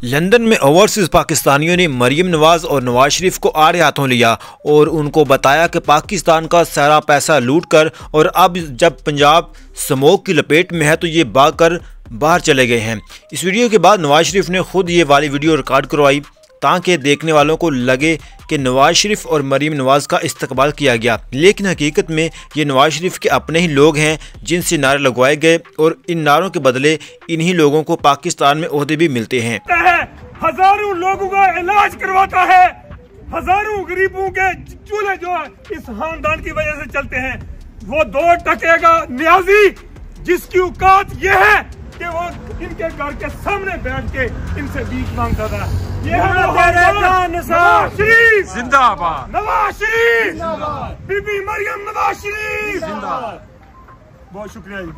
London में overseas पाकिस्तानियों ने मरीम नवाज और नवाज शरीफ को आड़े हाथों लिया और उनको बताया कि पाकिस्तान का सारा पैसा लूटकर और अब जब पंजाब स्मोक की लपेट में है तो ये भागकर बाहर चले गए हैं। इस वीडियो के बाद नवाज शरीफ ने खुद ये वाली वीडियो रिकॉर्ड करवाई ताकि देखने वालों को लगे कि नवाज शरीफ और मरीम नवाज का इस्तकबाल किया गया, लेकिन हकीकत में ये नवाज शरीफ के अपने ही लोग हैं जिनसे नारे लगवाए गए और इन नारों के बदले इन्हीं लोगों को पाकिस्तान में ओहदे भी मिलते हैं। हजारों लोगों का इलाज करवाता है, हजारों गरीबों के चूल्हे जो इस खानदान की वजह से चलते हैं। वो 2 टके का न्याजी जिसकी औकात ये है कि वो इनके घर के सामने बैठ के इनसे भीख मांगता था। ये नवाज शरीफ जिंदाबाद, नवाज शरीफ जिंदाबाद, बीबी मरियम नवाज शरीफ जिंदाबाद। बहुत शुक्रिया जी।